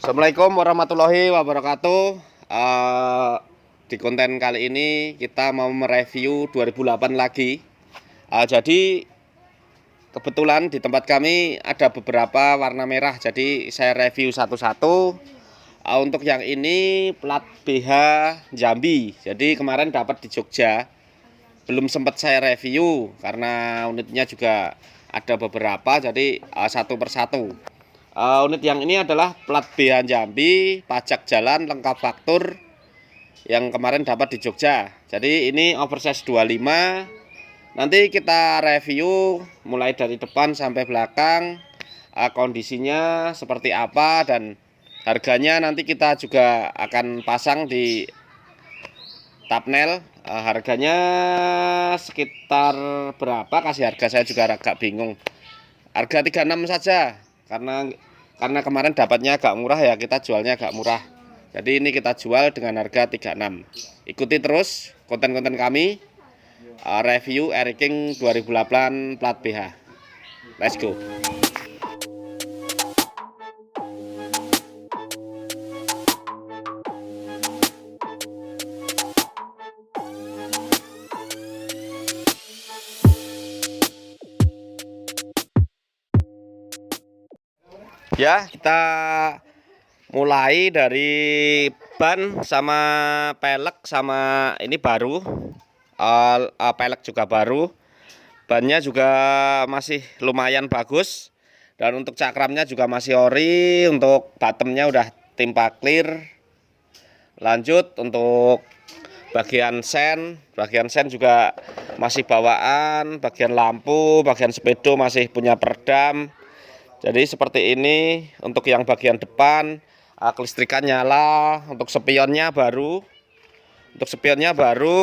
Assalamualaikum warahmatullahi wabarakatuh. Di konten kali ini kita mau mereview 2008 lagi. Jadi kebetulan di tempat kami ada beberapa warna merah, jadi saya review satu-satu. Untuk yang ini plat BH Jambi. Jadi kemarin dapat di Jogja. Belum sempat saya review karena unitnya juga ada beberapa, jadi satu persatu. Unit yang ini adalah plat BH Jambi, pajak jalan, lengkap faktur yang kemarin dapat di Jogja. Jadi ini oversize 25. Nanti kita review mulai dari depan sampai belakang, kondisinya seperti apa dan harganya nanti kita juga akan pasang di thumbnail. Harganya sekitar berapa, kasih harga saya juga agak bingung. Harga 36 saja karena kemarin dapatnya agak murah ya, kita jualnya agak murah. Jadi ini kita jual dengan harga 36. Ikuti terus konten-konten kami review Air King 2008 plat BH. Let's go. Ya, kita mulai dari ban sama pelek, sama ini baru. Pelek juga baru. Bannya juga masih lumayan bagus. Dan untuk cakramnya juga masih ori. Untuk bottomnya udah timpa clear. Lanjut untuk bagian sen juga masih bawaan. Bagian lampu, bagian sepedo masih punya peredam. Jadi seperti ini untuk yang bagian depan. Kelistrikan nyala. Untuk spionnya baru.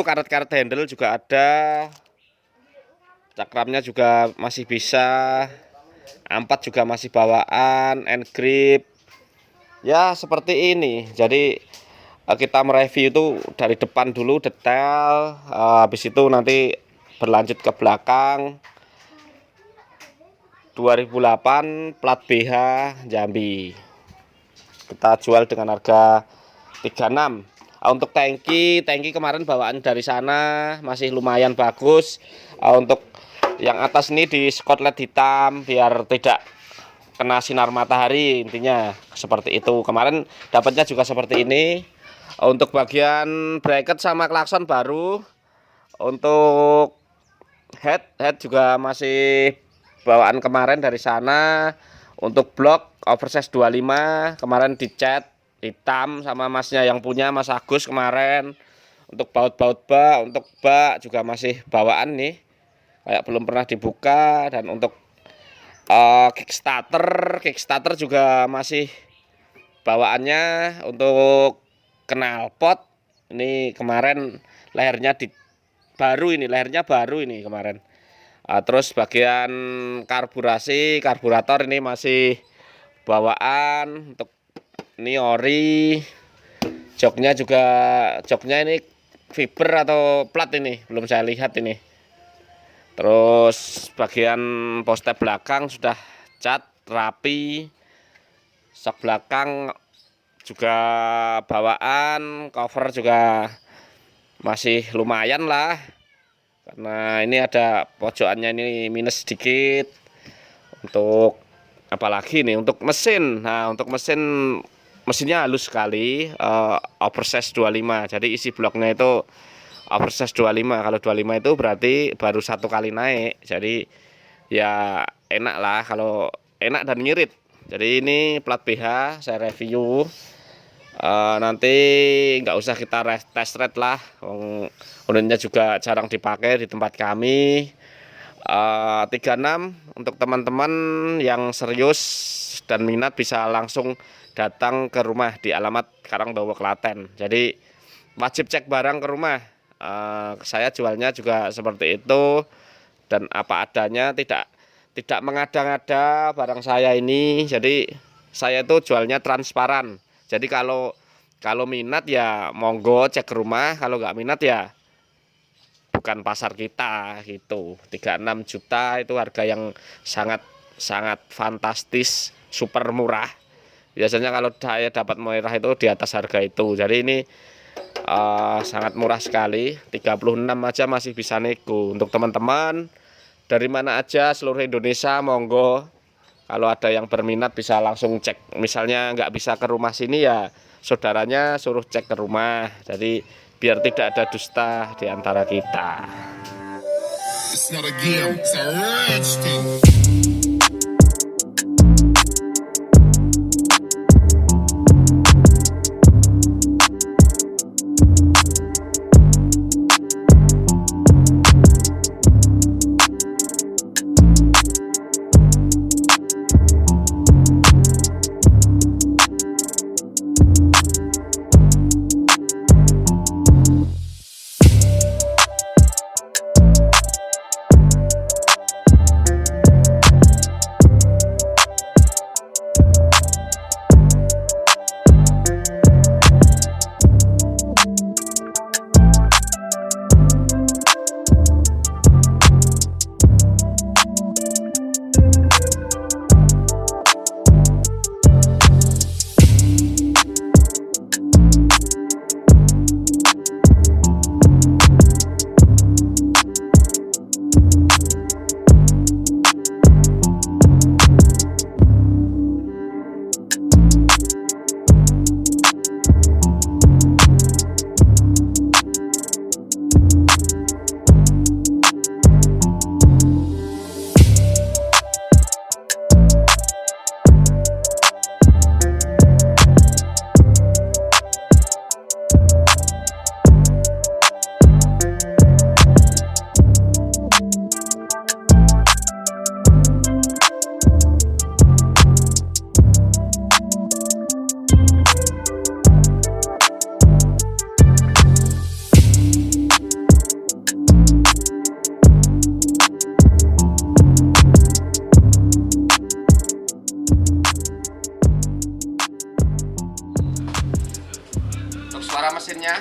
Karet-karet handle juga ada. Cakramnya juga masih bisa. Ampat juga masih bawaan. End grip. Ya seperti ini. Jadi kita mereview itu dari depan dulu detail. Habis itu nanti berlanjut ke belakang. 2008 plat BH Jambi. Kita jual dengan harga 36. Untuk tangki kemarin bawaan dari sana masih lumayan bagus. Untuk yang atas ini di skotlet hitam biar tidak kena sinar matahari, intinya seperti itu. Kemarin dapatnya juga seperti ini. Untuk bagian bracket sama klakson baru. Untuk head juga masih bawaan kemarin dari sana. Untuk blok oversize 25 kemarin dicat hitam sama masnya yang punya, Mas Agus kemarin. Untuk baut-baut bak, untuk bak juga masih bawaan nih, kayak belum pernah dibuka. Dan untuk kickstarter juga masih bawaannya. Untuk knalpot ini kemarin lehernya lehernya baru ini kemarin. Terus bagian karburator ini masih bawaan. Untuk ini ori. Joknya ini fiber atau plat ini belum saya lihat ini. Terus bagian poster belakang sudah cat rapi. Sok belakang juga bawaan. Cover juga masih lumayan lah, karena ini ada pojokannya ini minus sedikit. Untuk apalagi nih, untuk mesin. Nah, untuk mesinnya halus sekali, oversize 25. Jadi isi bloknya itu oversize 25. Kalau 25 itu berarti baru satu kali naik. Jadi ya enak lah, kalau enak dan ngirit. Jadi ini plat BH saya review. Nanti nggak usah kita test ride lah, unitnya juga jarang dipakai di tempat kami. 36 untuk teman-teman yang serius dan minat bisa langsung datang ke rumah di alamat Karangdowo, Klaten. Jadi wajib cek barang ke rumah. Saya jualnya juga seperti itu dan apa adanya, tidak mengada-ngada barang saya ini. Jadi saya itu jualnya transparan. Jadi kalau minat ya monggo cek ke rumah, kalau nggak minat ya bukan pasar kita gitu. 36 juta itu harga yang sangat fantastis, super murah. Biasanya kalau saya dapat merah itu di atas harga itu. Jadi ini sangat murah sekali, 36 aja masih bisa nego. Untuk teman-teman dari mana aja seluruh Indonesia, monggo kalau ada yang berminat bisa langsung cek. Misalnya nggak bisa ke rumah sini ya saudaranya suruh cek ke rumah. Jadi biar tidak ada dusta di antara kita. It's not a game, it's a rich thing. Untuk suara mesinnya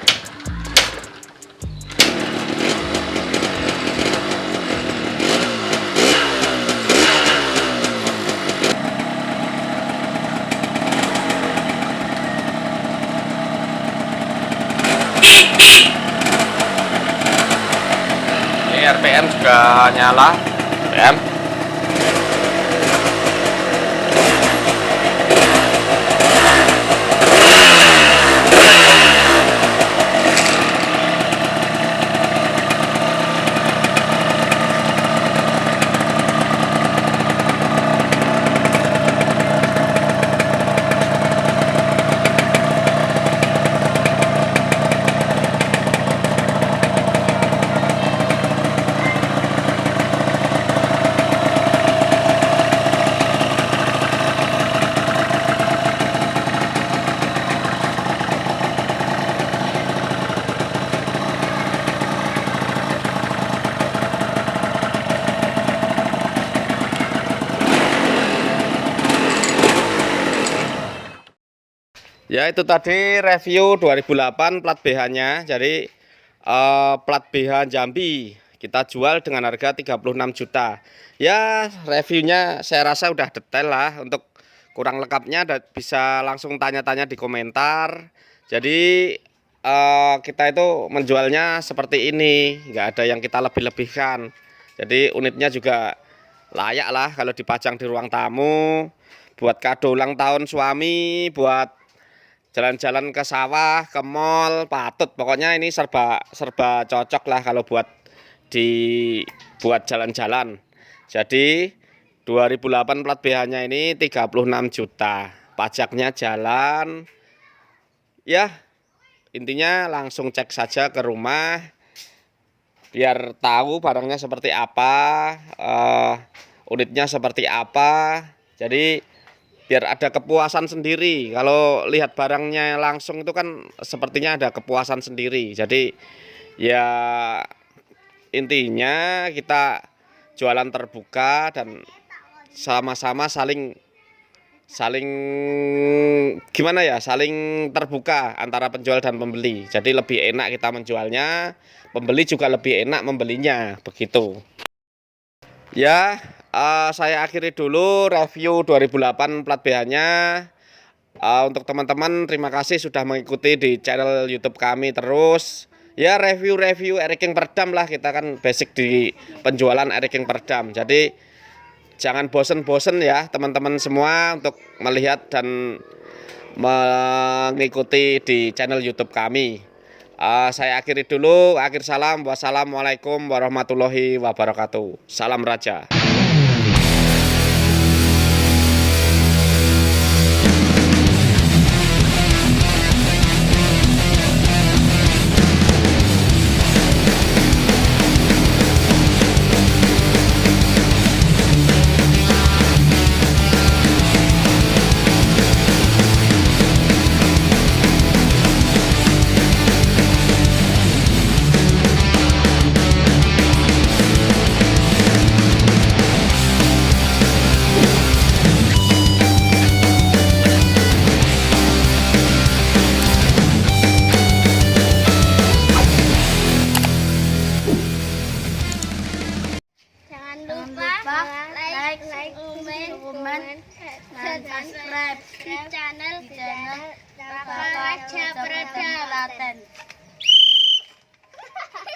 ini RPM juga nyala. RPM ya, itu tadi review 2008 plat BH-nya. Jadi plat BH Jambi kita jual dengan harga 36 juta. Ya, reviewnya saya rasa udah detail lah. Untuk kurang lengkapnya bisa langsung tanya-tanya di komentar. Jadi kita itu menjualnya seperti ini, nggak ada yang kita lebih-lebihkan. Jadi unitnya juga layak lah kalau dipajang di ruang tamu, buat kado ulang tahun suami, buat jalan-jalan ke sawah, ke mall, patut. Pokoknya ini serba cocok lah kalau buat jalan-jalan. Jadi 2008 plat BH-nya ini 36 juta. Pajaknya jalan. Ya, intinya langsung cek saja ke rumah biar tahu barangnya seperti apa, unitnya seperti apa. Jadi biar ada kepuasan sendiri. Kalau lihat barangnya langsung itu kan sepertinya ada kepuasan sendiri. Jadi ya intinya kita jualan terbuka dan sama-sama saling gimana ya, saling terbuka antara penjual dan pembeli. Jadi lebih enak kita menjualnya, pembeli juga lebih enak membelinya, begitu. Ya, saya akhiri dulu review 2008 plat BH-nya. Untuk teman-teman, terima kasih sudah mengikuti di channel YouTube kami terus. Ya, review-review air king peredam lah, kita kan basic di penjualan air king peredam. Jadi jangan bosen-bosen ya teman-teman semua untuk melihat dan mengikuti di channel YouTube kami. Saya akhiri dulu, akhir salam, wassalamualaikum warahmatullahi wabarakatuh. Salam Raja. Jangan lupa like, komen, dan subscribe di channel Bapak Raja Peredam.